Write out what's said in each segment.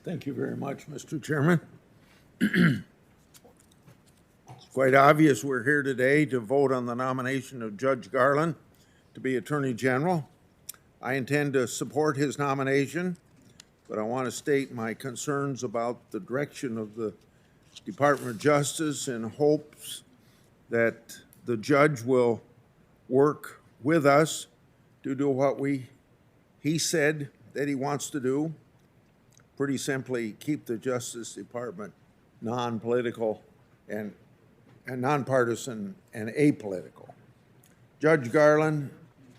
Thank you very much, Mr. Chairman. It's quite obvious we're here today to vote on the nomination of Judge Garland to be Attorney General. I intend to support his nomination, but I want to state my concerns about the direction of the Department of Justice in hopes that the judge will work with us to do what he said that he wants to do. Pretty simply, keep the Justice Department non-political and nonpartisan and apolitical. Judge Garland,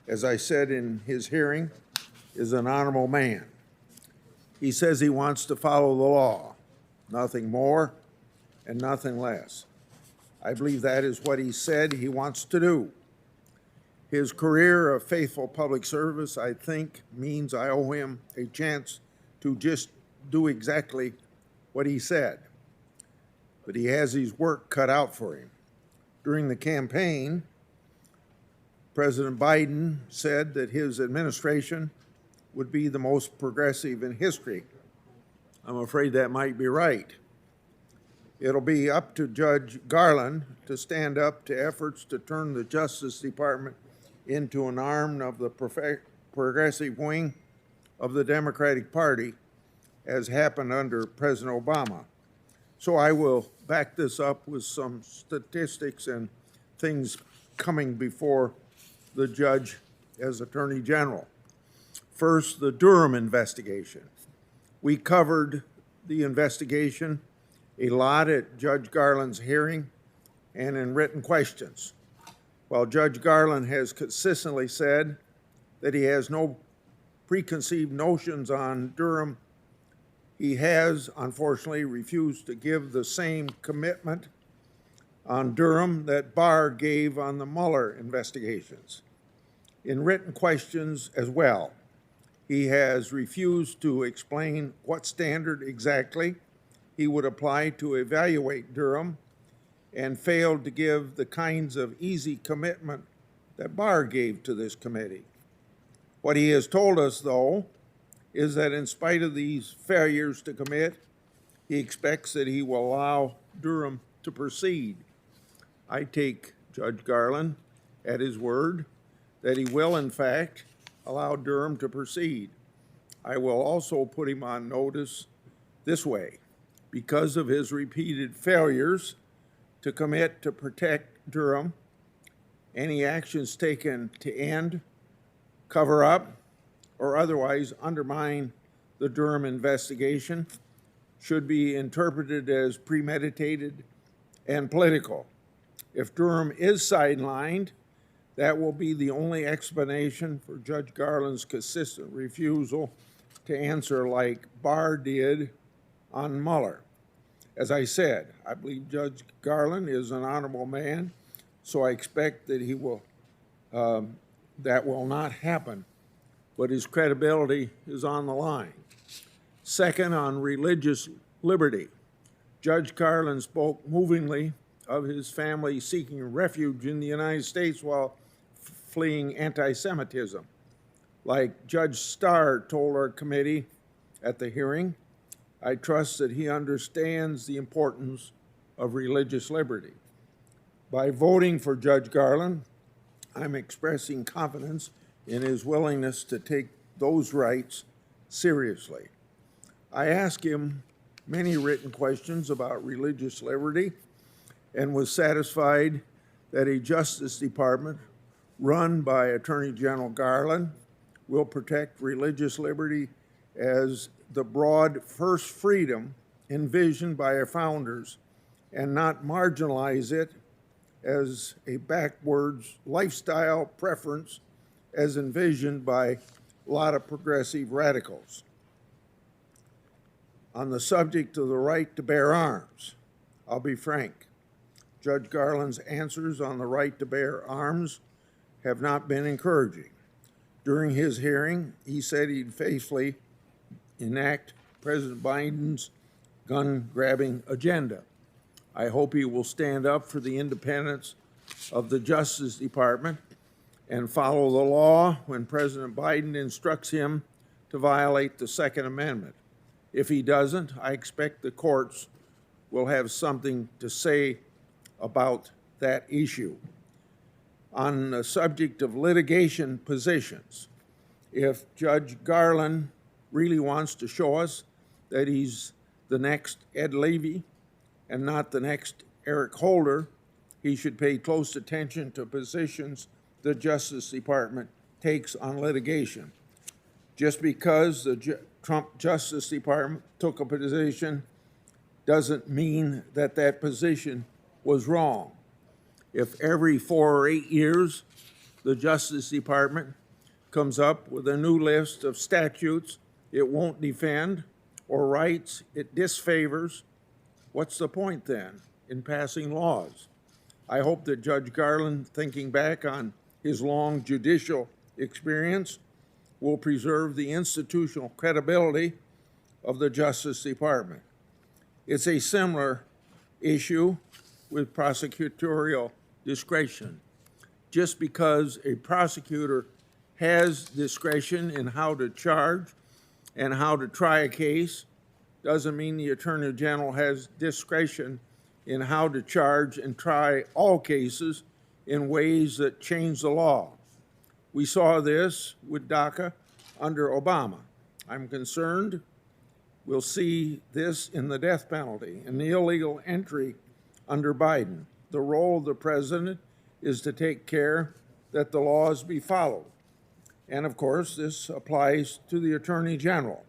as I said in his hearing, is an honorable man. He says he wants to follow the law, nothing more and nothing less. I believe that is what he said he wants to do. His career of faithful public service, I think, means I owe him a chance to just do exactly what he said. But he has his work cut out for him. During the campaign, President Biden said that his administration would be the most progressive in history. I'm afraid that might be right. It'll be up to Judge Garland to stand up to efforts to turn the Justice Department into an arm of the progressive wing of the Democratic Party, as happened under President Obama. So I will back this up with some statistics and things coming before the judge as Attorney General. First, the Durham investigation. We covered the investigation a lot at Judge Garland's hearing and in written questions. While Judge Garland has consistently said that he has no preconceived notions on Durham, he has, unfortunately, refused to give the same commitment on Durham that Barr gave on the Mueller investigations. In written questions as well, he has refused to explain what standard exactly he would apply to evaluate Durham and failed to give the kinds of easy commitment that Barr gave to this committee. What he has told us, though, is that in spite of these failures to commit, he expects that he will allow Durham to proceed. I take Judge Garland at his word that he will, in fact, allow Durham to proceed. I will also put him on notice this way. Because of his repeated failures to commit to protect Durham, any actions taken to end, cover up, or otherwise undermine the Durham investigation should be interpreted as premeditated and political. If Durham is sidelined, that will be the only explanation for Judge Garland's consistent refusal to answer like Barr did on Mueller. As I said, I believe Judge Garland is an honorable man, so I expect that that will not happen, but his credibility is on the line. Second, on religious liberty, Judge Garland spoke movingly of his family seeking refuge in the United States while fleeing anti-Semitism. Like Judge Starr told our committee at the hearing, I trust that he understands the importance of religious liberty. By voting for Judge Garland, I'm expressing confidence in his willingness to take those rights seriously. I asked him many written questions about religious liberty and was satisfied that a Justice Department run by Attorney General Garland will protect religious liberty as the broad first freedom envisioned by our founders and not marginalize it as a backwards lifestyle preference as envisioned by a lot of progressive radicals. On the subject of the right to bear arms, I'll be frank. Judge Garland's answers on the right to bear arms have not been encouraging. During his hearing, he said he'd faithfully enact President Biden's gun-grabbing agenda. I hope he will stand up for the independence of the Justice Department and follow the law when President Biden instructs him to violate the Second Amendment. If he doesn't, I expect the courts will have something to say about that issue. On the subject of litigation positions, if Judge Garland really wants to show us that he's the next Ed Levy and not the next Eric Holder, he should pay close attention to positions the Justice Department takes on litigation. Just because the Trump Justice Department took a position doesn't mean that that position was wrong. If every 4 or 8 years the Justice Department comes up with a new list of statutes it won't defend or rights it disfavors, what's the point then in passing laws? I hope that Judge Garland, thinking back on his long judicial experience, will preserve the institutional credibility of the Justice Department. It's a similar issue with prosecutorial discretion. Just because a prosecutor has discretion in how to charge and how to try a case doesn't mean the Attorney General has discretion in how to charge and try all cases in ways that change the law. We saw this with DACA under Obama. I'm concerned we'll see this in the death penalty and the illegal entry under Biden. The role of the president is to take care that the laws be followed. And of course, this applies to the Attorney General.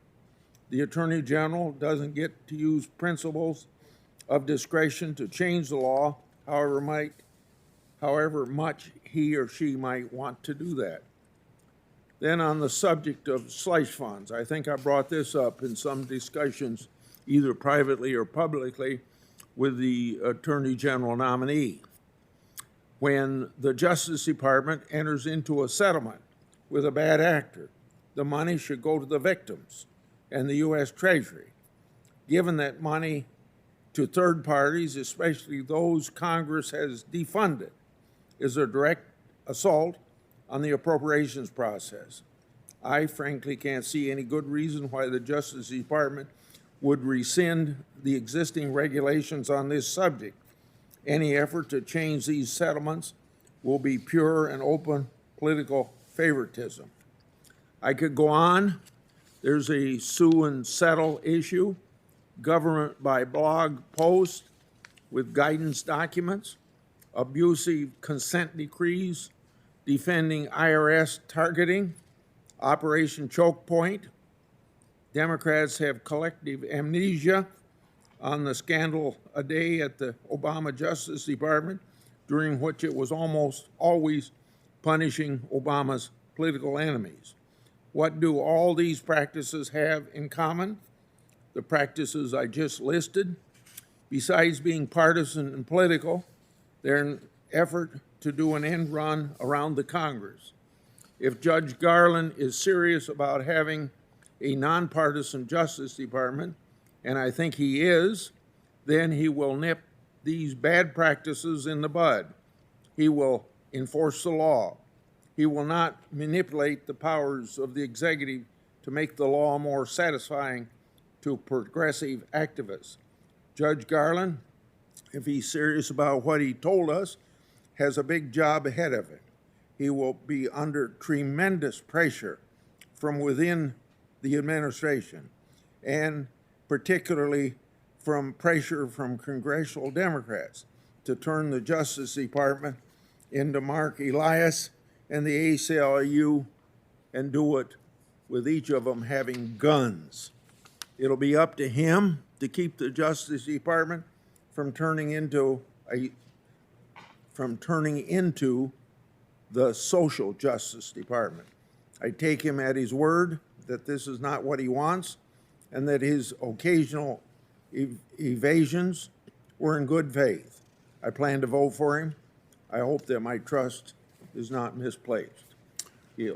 The Attorney General doesn't get to use principles of discretion to change the law, however much he or she might want to do that. Then on the subject of slush funds, I think I brought this up in some discussions, either privately or publicly, with the Attorney General nominee. When the Justice Department enters into a settlement with a bad actor, the money should go to the victims and the U.S. Treasury. Given that money to third parties, especially those Congress has defunded, is a direct assault on the appropriations process. I frankly can't see any good reason why the Justice Department would rescind the existing regulations on this subject. Any effort to change these settlements will be pure and open political favoritism. I could go on. There's a sue and settle issue, government by blog post with guidance documents, abusive consent decrees, defending IRS targeting, Operation Choke Point. Democrats have collective amnesia on the scandal a day at the Obama Justice Department, during which it was almost always punishing Obama's political enemies. What do all these practices have in common? The practices I just listed. Besides being partisan and political, they're an effort to do an end run around the Congress. If Judge Garland is serious about having a nonpartisan Justice Department, and I think he is, then he will nip these bad practices in the bud. He will enforce the law. He will not manipulate the powers of the executive to make the law more satisfying to progressive activists. Judge Garland, if he's serious about what he told us, has a big job ahead of him. He will be under tremendous pressure from within the administration, and particularly from pressure from congressional Democrats to turn the Justice Department into Mark Elias and the ACLU and do it with each of them having guns. It'll be up to him to keep the Justice Department from turning into the social justice department. I take him at his word that this is not what he wants and that his occasional evasions were in good faith. I plan to vote for him. I hope that my trust is not misplaced. Yield.